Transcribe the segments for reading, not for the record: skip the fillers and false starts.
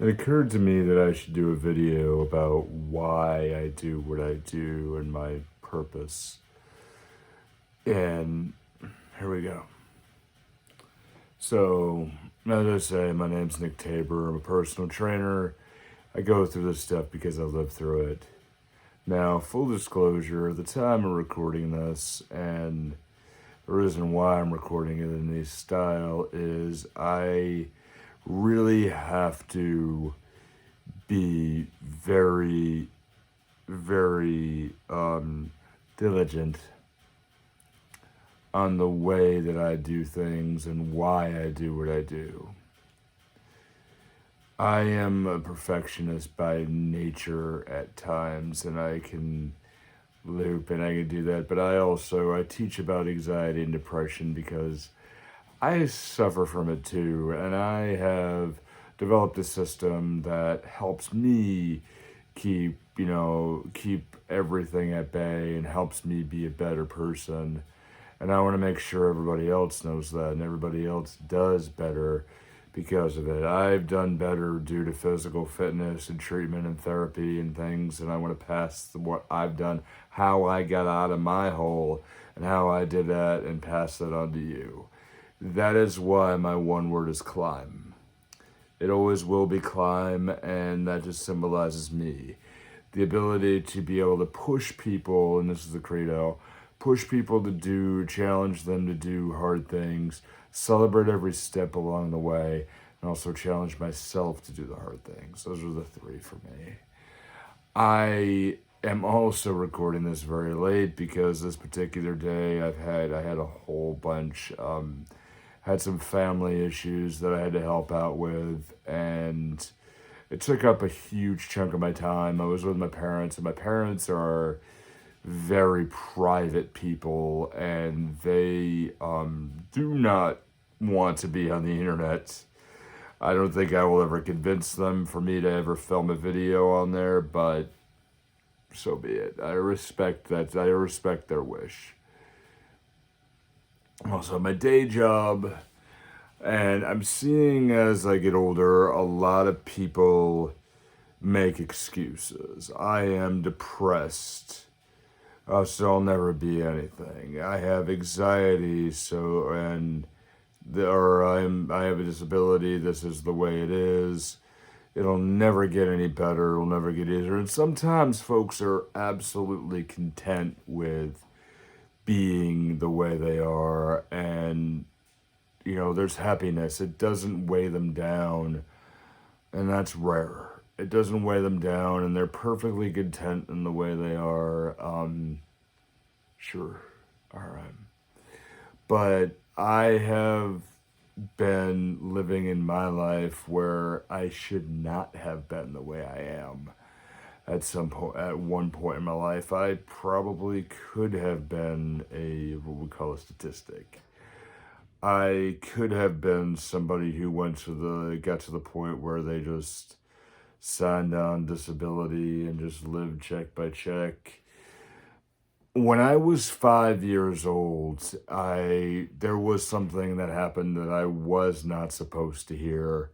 It occurred to me that I should do a video about why I do what I do and my purpose. And here we go. So, as I say, my name's Nick Tabor. I'm a personal trainer. I go through this stuff because I lived through it. Now, full disclosure, the time I'm recording this and the reason why I'm recording it in this style is I really have to be very diligent on the way that I do things and why I do what I do. I am a perfectionist by nature at times, and I can loop and I can do that. But I teach about anxiety and depression because I suffer from it too, and I have developed a system that helps me keep everything at bay and helps me be a better person. And I want to make sure everybody else knows that and everybody else does better because of it. I've done better due to physical fitness and treatment and therapy and things, and I want to pass what I've done, how I got out of my hole, and how I did that, and pass that on to you. That is why my one word is climb. It always will be climb, and that just symbolizes me. The ability to be able to push people, and this is the credo, push people to do, challenge them to do hard things, celebrate every step along the way, and also challenge myself to do the hard things. Those are the three for me. I am also recording this very late because this particular day I had a whole bunch, had some family issues that I had to help out with, and it took up a huge chunk of my time. I was with my parents, and my parents are very private people, and they do not want to be on the internet. I don't think I will ever convince them for me to ever film a video on there, but so be it. I respect that. I respect their wish. Also, my day job, and I'm seeing as I get older, a lot of people make excuses. I am depressed, so I'll never be anything. I have anxiety, so and I have a disability. This is the way it is. It'll never get any better. It'll never get easier. And sometimes folks are absolutely content with being the way they are, and there's happiness. It doesn't weigh them down, and that's rare. It doesn't weigh them down, and they're perfectly content in the way they are. Sure, all right. But I have been living in my life where I should not have been the way I am. At one point in my life, I probably could have been what we call a statistic. I could have been somebody who got to the point where they just signed on disability and just lived check by check. When I was 5 years old, there was something that happened that I was not supposed to hear.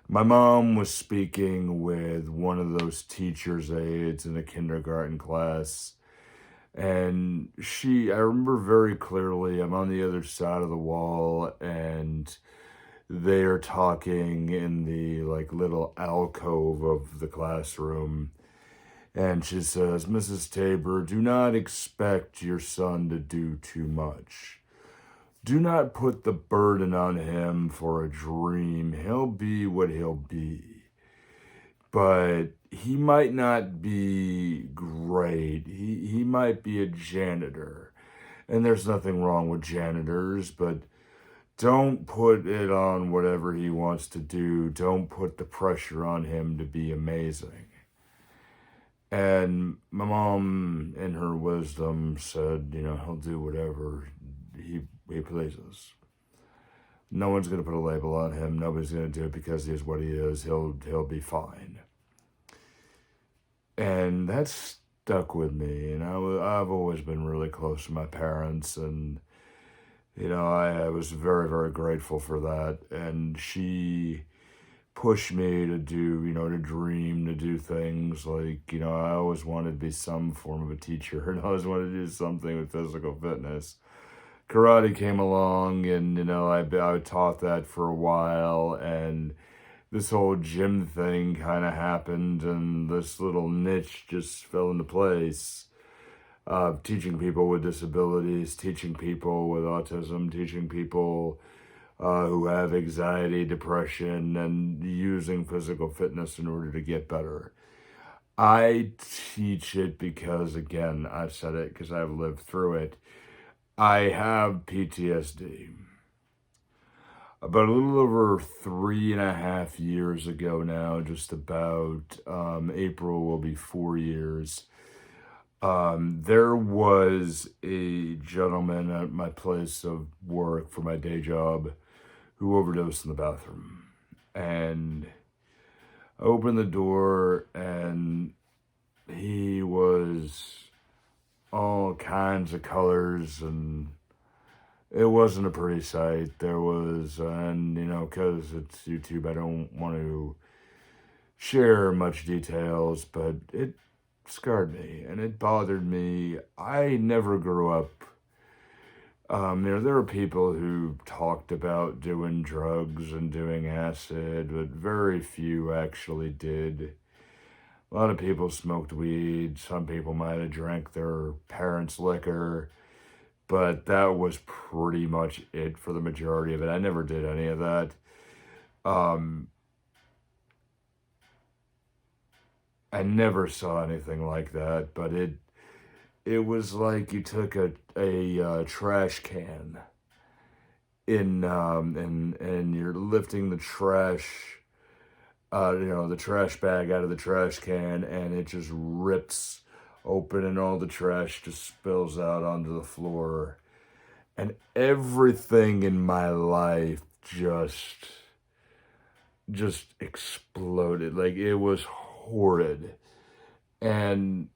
My mom was speaking with one of those teacher's aides in a kindergarten class, and I remember very clearly, I'm on the other side of the wall, and they are talking in the like little alcove of the classroom. And she says, "Mrs. Tabor, do not expect your son to do too much. Do not put the burden on him for a dream. He'll be what he'll be. But he might not be great. He might be a janitor. And there's nothing wrong with janitors, but don't put it on whatever he wants to do. Don't put the pressure on him to be amazing." And my mom, in her wisdom, said, he'll do whatever he pleases. No one's going to put a label on him. Nobody's going to do it because he is what he is. He'll be fine. And that stuck with me. And I've always been really close to my parents, and I was very, very grateful for that. And she push me to do, to dream, to do things like, I always wanted to be some form of a teacher and I always wanted to do something with physical fitness. Karate came along and, I taught that for a while, and this whole gym thing kind of happened and this little niche just fell into place. Teaching people with disabilities, teaching people with autism, teaching people who have anxiety, depression, and using physical fitness in order to get better. I teach it because, again, I've said it because I've lived through it. I have PTSD. About a little over 3.5 years ago now, just about, April will be 4 years. There was a gentleman at my place of work for my day job who overdosed in the bathroom. And I opened the door and he was all kinds of colors, and it wasn't a pretty sight. There was, and because it's YouTube, I don't want to share much details, but it scarred me and it bothered me. I never grew up. There were people who talked about doing drugs and doing acid, but very few actually did. A lot of people smoked weed. Some people might have drank their parents' liquor, but that was pretty much it for the majority of it. I never did any of that. Um, I never saw anything like that, but it was like you took a trash can and you're lifting the trash, the trash bag out of the trash can, and it just rips open and all the trash just spills out onto the floor. And everything in my life just exploded. Like, it was horrid. And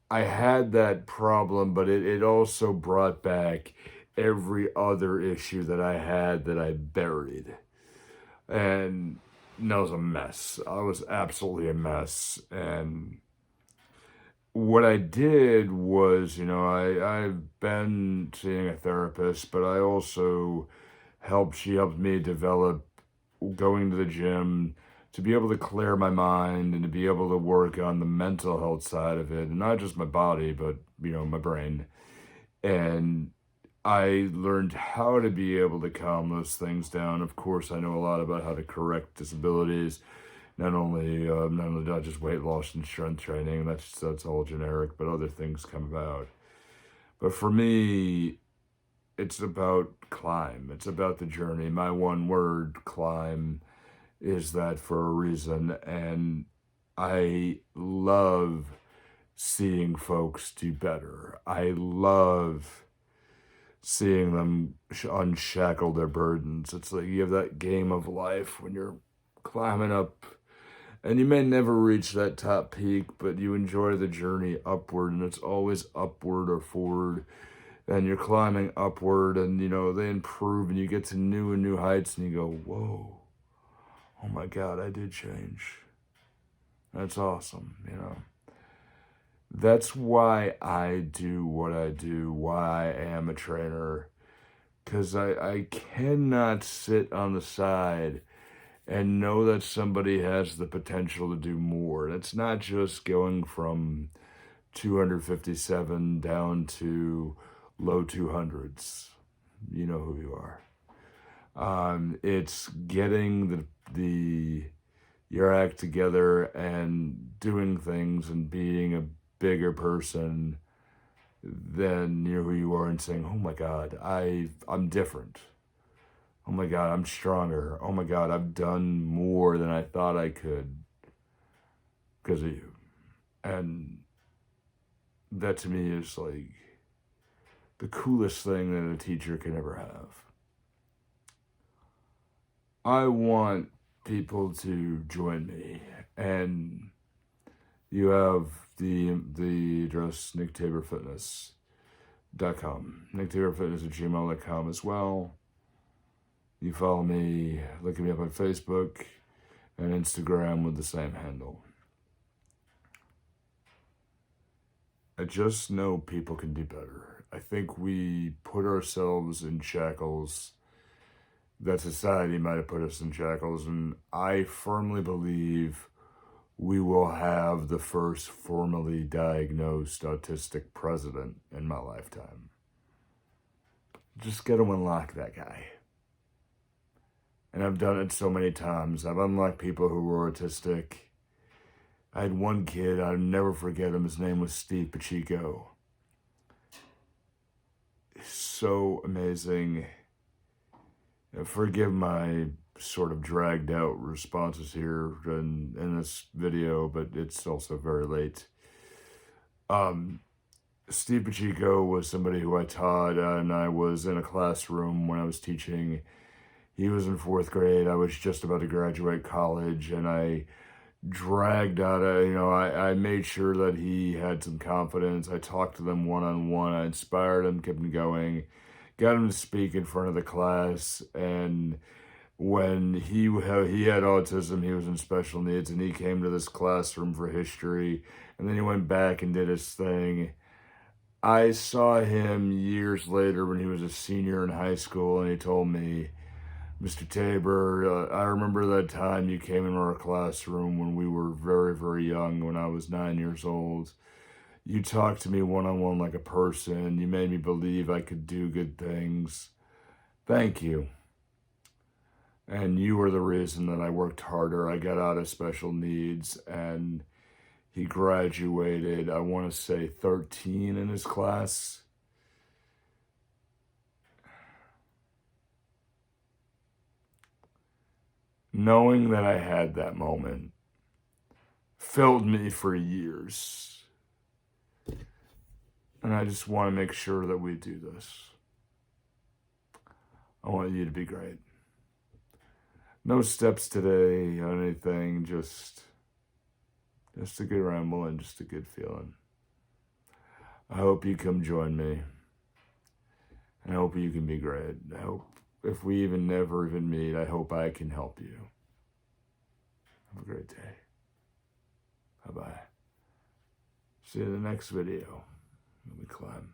I had that problem, but it also brought back every other issue that I had that I buried. And that was a mess. I was absolutely a mess. And what I did was, I've been seeing a therapist, but I also she helped me develop going to the gym to be able to clear my mind and to be able to work on the mental health side of it, and not just my body, but, my brain. And I learned how to be able to calm those things down. Of course, I know a lot about how to correct disabilities. Not just weight loss and strength training. That's all generic, but other things come about. But for me, it's about climb. It's about the journey. My one word, climb, is that for a reason. And I love seeing folks do better. I love seeing them unshackle their burdens. It's like you have that game of life when you're climbing up, and you may never reach that top peak, but you enjoy the journey upward, and it's always upward or forward. And you're climbing upward, and they improve, and you get to new and new heights, and you go, whoa, oh my God, I did change. That's awesome, That's why I do what I do, why I am a trainer, because I cannot sit on the side and know that somebody has the potential to do more. And it's not just going from 257 down to low 200s. You know who you are. It's getting your act together and doing things and being a bigger person than who you are, and saying, oh my God, I'm different. Oh my God, I'm stronger. Oh my God, I've done more than I thought I could because of you. And that to me is like the coolest thing that a teacher can ever have. I want people to join me, and you have the address nicktaborfitness.com, nicktaborfitness@gmail.com as well. You follow me, look me up on Facebook. and Instagram with the same handle. I just know people can do better. I think we put ourselves in shackles that society might have put us in shackles, and I firmly believe we will have the first formally diagnosed autistic president in my lifetime. Just gotta unlock that guy. And I've done it so many times. I've unlocked people who were autistic. I had one kid, I'll never forget him. His name was Steve Pacheco. So amazing. Forgive my sort of dragged out responses here in this video, but it's also very late. Steve Pacheco was somebody who I taught, and I was in a classroom when I was teaching. He was in 4th grade. I was just about to graduate college, and I dragged out I made sure that he had some confidence. I talked to them one-on-one. I inspired him, kept him going, got him to speak in front of the class. And when he had autism, he was in special needs, and he came to this classroom for history, and then he went back and did his thing. I saw him years later when he was a senior in high school, and he told me, Mr. Tabor, I remember that time you came into our classroom when we were very, very young, when I was 9 years old. You talked to me one-on-one like a person. You made me believe I could do good things. Thank you. And you were the reason that I worked harder. I got out of special needs, and he graduated, I want to say 13 in his class. Knowing that I had that moment filled me for years. And I just want to make sure that we do this. I want you to be great. No steps today on anything, just a good ramble and just a good feeling. I hope you come join me. And I hope you can be great. I hope if we never even meet, I hope I can help you. Have a great day. Bye-bye. See you in the next video. Let me climb.